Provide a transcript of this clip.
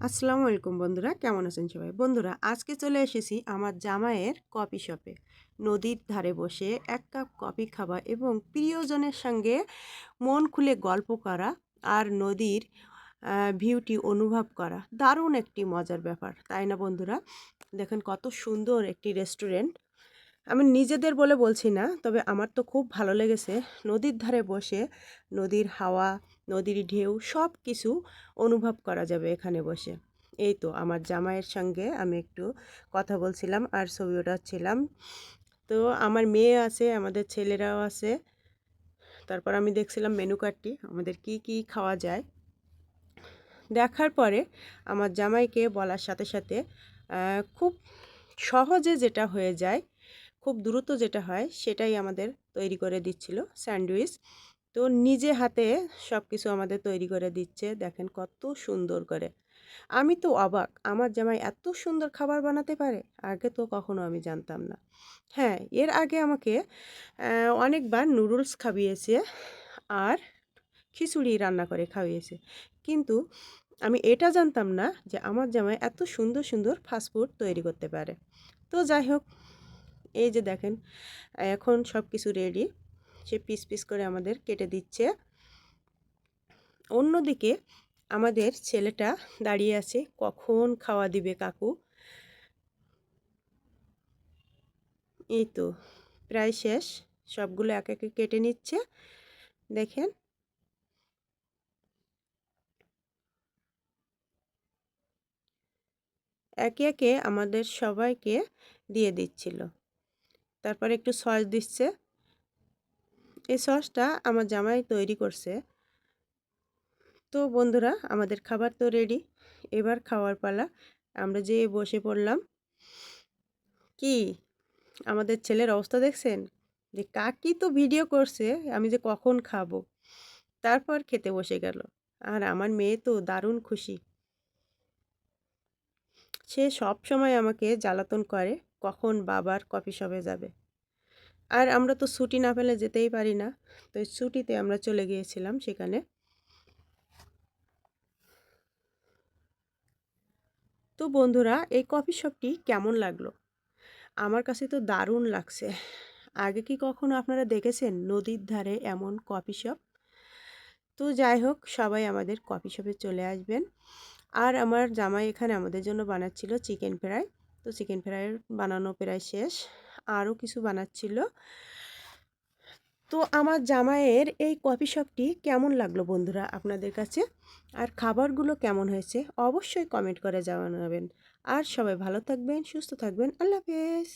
আসসালামু আলাইকুম বন্ধুরা, কেমন আছেন সবাই? বন্ধুরা, আজকে চলে এসেছি আমার জামাইয়ের কফি শপে। নদীর ধারে বসে ১ কাপ কফি খাওয়া এবং প্রিয়জনের সঙ্গে মন খুলে গল্প করা আর নদীর ভিউটি অনুভব করা দারুণ একটি মজার ব্যাপার, তাই না বন্ধুরা? দেখেন কত সুন্দর একটি রেস্টুরেন্ট। আমি নিজেদের বলে বলছি না, তবে আমার তো খুব ভালো লেগেছে নদীর ধারে বসে নদীর হাওয়া, নদীর ঢেউ সব কিছু অনুভব করা যাবে এখানে বসে। এই তো আমার জামাইয়ের সঙ্গে আমি একটু কথা বলছিলাম আর ছবি ওঠাচ্ছিলাম। তো আমার মেয়ে আছে, আমাদের ছেলেরাও আছে। তারপর আমি দেখছিলাম মেনু কার্ডটি, আমাদের কি কি খাওয়া যায়। দেখার পরে আমার জামাইকে বলার সাথে সাথে খুব সহজে যেটা হয়ে যায়, খুব দ্রুত যেটা হয় সেটাই আমাদের তৈরি করে দিচ্ছিল স্যান্ডউইচ। তো নিজে হাতে সব কিছু আমাদের তৈরি করে দিচ্ছে, দেখেন কত সুন্দর করে। আমি তো অবাক, আমার জামাই এত সুন্দর খাবার বানাতে পারে, আগে তো কখনো আমি জানতাম না। হ্যাঁ, এর আগে আমাকে অনেকবার নুডলস খাইয়েছে আর খিচুড়ি রান্না করে খাইয়েছে, কিন্তু আমি এটা জানতাম না যে আমার জামাই এত সুন্দর সুন্দর ফাস্টফুড তৈরি করতে পারে। তো যাই হোক, এই যে দেখেন এখন সব কিছু রেডি, সে পিস পিস করে আমাদের কেটে দিচ্ছে। অন্যদিকে আমাদের ছেলেটা দাঁড়িয়ে আছে, কখন খাওয়া দিবে কাকু। এই তো প্রায় শেষ, সবগুলো এক একে কেটে নিচ্ছে। দেখেন একে একে আমাদের সবাইকে দিয়ে দিচ্ছিল। তারপরে একটু সস দিচ্ছে। এই সসটা আমার জামাই তৈরি করছে। তো বন্ধুরা, আমাদের খাবার তো রেডি, এবার খাওয়ার পালা। আমরা যে বসে পড়লাম। কি আমাদের ছেলের অবস্থা দেখছেন, যে কাকি তো ভিডিও করছে আমি যে কখন খাবো, তারপর খেতে বসে গেল। আর আমার মেয়ে তো দারুণ খুশি, সে সব সময় আমাকে জ্বালাতন করে কখন বাবার কফি শপে যাবে। আর আমরা তো ছুটি না পেলে যেতেই পারি না, তো ছুটিতে আমরা চলে গিয়েছিলাম সেখানে। তো বন্ধুরা, এই কফি শপটি কেমন লাগলো? আমার কাছে তো দারুণ লাগছে। আগে কি কখনো আপনারা দেখেছেন নদীর ধারে এমন কফি শপ? তো যাই হোক, সবাই আমাদের কফি শপে চলে আসবেন। আর আমার জামাই এখানে আমাদের জন্য বানাচ্ছিল চিকেন ফ্রাই। তো চিকেন ফ্রাই বানানো প্রায় শেষ, আরও কিছু বানাচ্ছিল। তো আমার জামাইয়ের এই কফি শপটি কেমন লাগলো বন্ধুরা আপনাদের কাছে? আর খাবারগুলো কেমন হয়েছে অবশ্যই কমেন্ট করে জানাবেন। আর সবাই ভালো থাকবেন, সুস্থ থাকবেন। আল্লাহ হাফেজ।